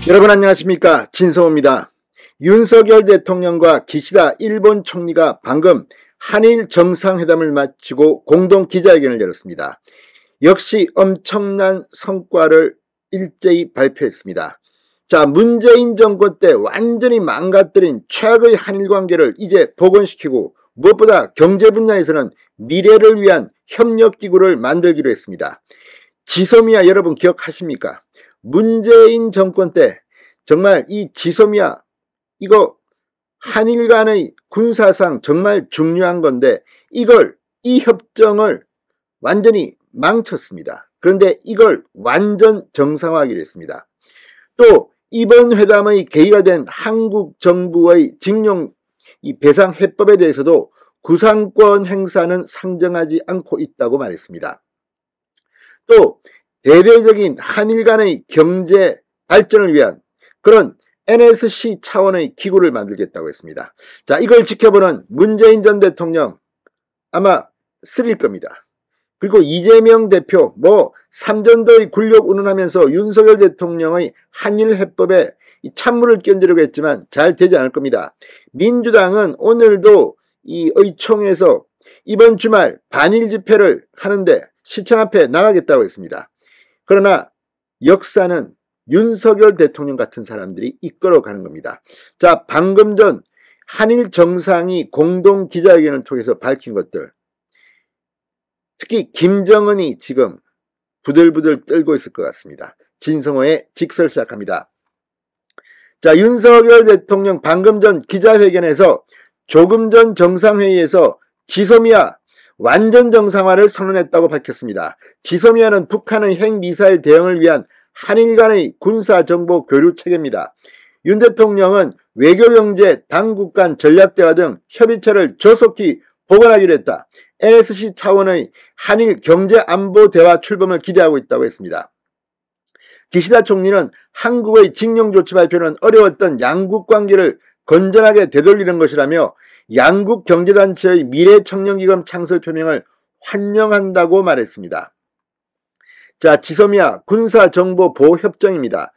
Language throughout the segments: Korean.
여러분 안녕하십니까, 진성호입니다. 윤석열 대통령과 기시다 일본 총리가 방금 한일 정상회담을 마치고 공동 기자회견을 열었습니다. 역시 엄청난 성과를 일제히 발표했습니다. 자, 문재인 정권 때 완전히 망가뜨린 최악의 한일 관계를 이제 복원시키고 무엇보다 경제 분야에서는 미래를 위한 협력기구를 만들기로 했습니다. 지소미아 여러분 기억하십니까? 문재인 정권 때 정말 이 지소미아 이거 한일 간의 군사상 정말 중요한 건데 이 협정을 완전히 망쳤습니다. 그런데 이걸 완전 정상화하기로 했습니다. 또 이번 회담의 계기가 된 한국 정부의 징용 배상 해법에 대해서도 구상권 행사는 상정하지 않고 있다고 말했습니다. 또 대대적인 한일 간의 경제 발전을 위한 그런 NSC 차원의 기구를 만들겠다고 했습니다. 자, 이걸 지켜보는 문재인 전 대통령 아마 쓰릴 겁니다. 그리고 이재명 대표 삼전도의 굴욕 운운하면서 윤석열 대통령의 한일 해법에 찬물을 끼얹으려고 했지만 잘 되지 않을 겁니다. 민주당은 오늘도 이 의총에서 이번 주말 반일 집회를 하는데 시청 앞에 나가겠다고 했습니다. 그러나 역사는 윤석열 대통령 같은 사람들이 이끌어가는 겁니다. 자, 방금 전 한일 정상이 공동 기자회견을 통해서 밝힌 것들, 특히 김정은이 지금 부들부들 떨고 있을 것 같습니다. 진성호의 직설 시작합니다. 자, 윤석열 대통령 방금 전 기자회견에서 조금 전 정상회의에서 지소미아 완전 정상화를 선언했다고 밝혔습니다. 지소미아는 북한의 핵미사일 대응을 위한 한일 간의 군사정보 교류 체계입니다. 윤 대통령은 외교경제, 당국 간 전략대화 등 협의체를 조속히 복원하기로 했다. NSC 차원의 한일 경제안보대화 출범을 기대하고 있다고 했습니다. 기시다 총리는 한국의 징용조치 발표는 어려웠던 양국관계를 건전하게 되돌리는 것이라며 양국 경제단체의 미래청년기금 창설 표명을 환영한다고 말했습니다. 자, 지소미아 군사정보보호협정입니다.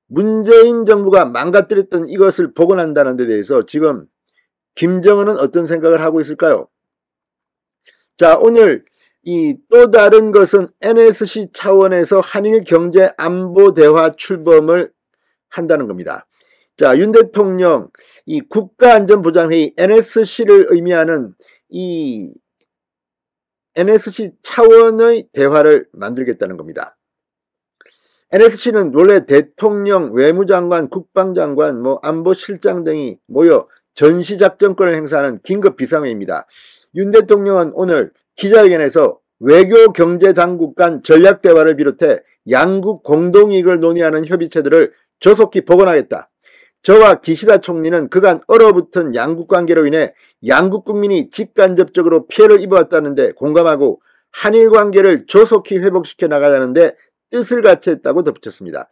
문재인 정부가 망가뜨렸던 이것을 복원한다는 데 대해서 지금 김정은은 어떤 생각을 하고 있을까요? 자, 오늘 또 다른 것은 NSC 차원에서 한일 경제안보대화 출범을 한다는 겁니다. 자, 윤 대통령 이 국가안전보장회의 NSC를 의미하는 이 NSC 차원의 대화를 만들겠다는 겁니다. NSC는 원래 대통령, 외무장관, 국방장관, 안보실장 등이 모여 전시작전권을 행사하는 긴급 비상회의입니다. 윤 대통령은 오늘 기자회견에서 외교 경제 당국 간 전략 대화를 비롯해 양국 공동이익을 논의하는 협의체들을 조속히 복원하겠다. 저와 기시다 총리는 그간 얼어붙은 양국 관계로 인해 양국 국민이 직간접적으로 피해를 입어왔다는데 공감하고 한일 관계를 조속히 회복시켜 나가자는데 뜻을 같이 했다고 덧붙였습니다.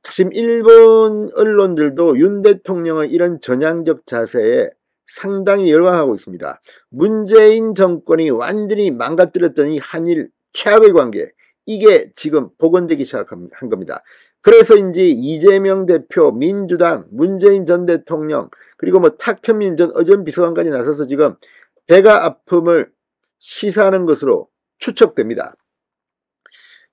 지금 일본 언론들도 윤 대통령의 이런 전향적 자세에 상당히 열광하고 있습니다. 문재인 정권이 완전히 망가뜨렸던 이 한일 최악의 관계, 이게 지금 복원되기 시작한 겁니다. 그래서인지 이재명 대표, 민주당, 문재인 전 대통령, 그리고 탁현민 전 의전비서관까지 나서서 지금 배가 아픔을 시사하는 것으로 추측됩니다.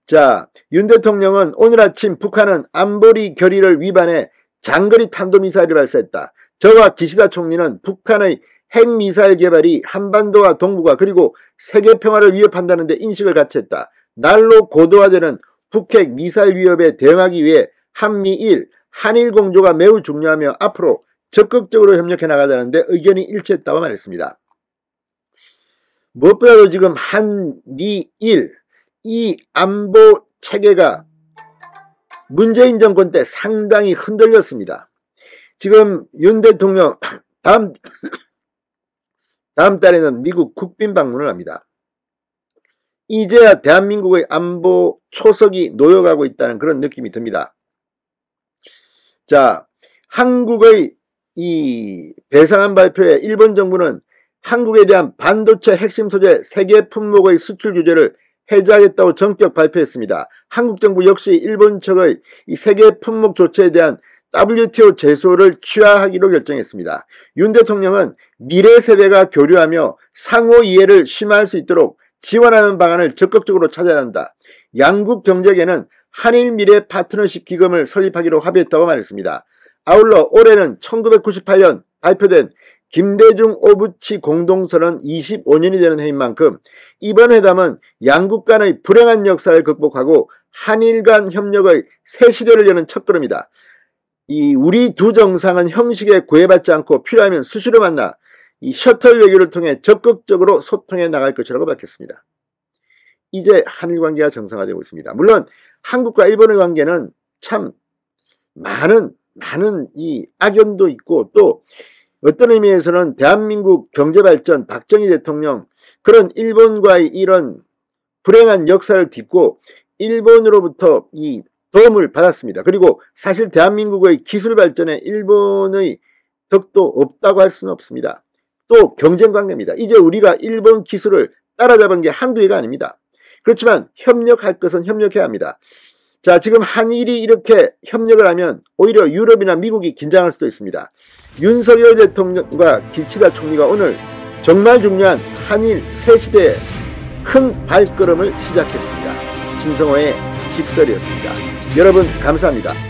자, 윤 대통령은 오늘 아침 북한은 안보리 결의를 위반해 장거리 탄도미사일을 발사했다. 저와 기시다 총리는 북한의 핵미사일 개발이 한반도와 동북아 그리고 세계 평화를 위협한다는 데 인식을 같이 했다. 날로 고도화되는 북핵 미사일 위협에 대응하기 위해 한미일, 한일 공조가 매우 중요하며 앞으로 적극적으로 협력해 나가자는 데 의견이 일치했다고 말했습니다. 무엇보다도 지금 한미일 이 안보 체계가 문재인 정권 때 상당히 흔들렸습니다. 지금 윤 대통령 다음 달에는 미국 국빈 방문을 합니다. 이제야 대한민국의 안보 초석이 놓여가고 있다는 그런 느낌이 듭니다. 자, 한국의 이 배상안 발표에 일본 정부는 한국에 대한 반도체 핵심 소재 세계 품목의 수출 규제를 해제하겠다고 전격 발표했습니다. 한국 정부 역시 일본 측의 이 세계 품목 조치에 대한 WTO 제소를 취하하기로 결정했습니다. 윤 대통령은 미래 세대가 교류하며 상호 이해를 심화할 수 있도록 지원하는 방안을 적극적으로 찾아야 한다. 양국 경제계는 한일 미래 파트너십 기금을 설립하기로 합의했다고 말했습니다. 아울러 올해는 1998년 발표된 김대중 오부치 공동선언 25년이 되는 해인 만큼 이번 회담은 양국 간의 불행한 역사를 극복하고 한일 간 협력의 새 시대를 여는 첫걸음이다. 우리 두 정상은 형식에 구애받지 않고 필요하면 수시로 만나 이 셔틀 외교를 통해 적극적으로 소통해 나갈 것이라고 밝혔습니다. 이제 한일 관계가 정상화되고 있습니다. 물론 한국과 일본의 관계는 참 많은 이 악연도 있고 또 어떤 의미에서는 대한민국 경제발전 박정희 대통령 그런 일본과의 이런 불행한 역사를 딛고 일본으로부터 이 도움을 받았습니다. 그리고 사실 대한민국의 기술 발전에 일본의 덕도 없다고 할 수는 없습니다. 또 경쟁관계입니다. 이제 우리가 일본 기술을 따라잡은 게 한두 해가 아닙니다. 그렇지만 협력할 것은 협력해야 합니다. 자, 지금 한일이 이렇게 협력을 하면 오히려 유럽이나 미국이 긴장할 수도 있습니다. 윤석열 대통령과 기시다 총리가 오늘 정말 중요한 한일 새 시대의 큰 발걸음을 시작했습니다. 신성호의 직설이었습니다. 여러분 감사합니다.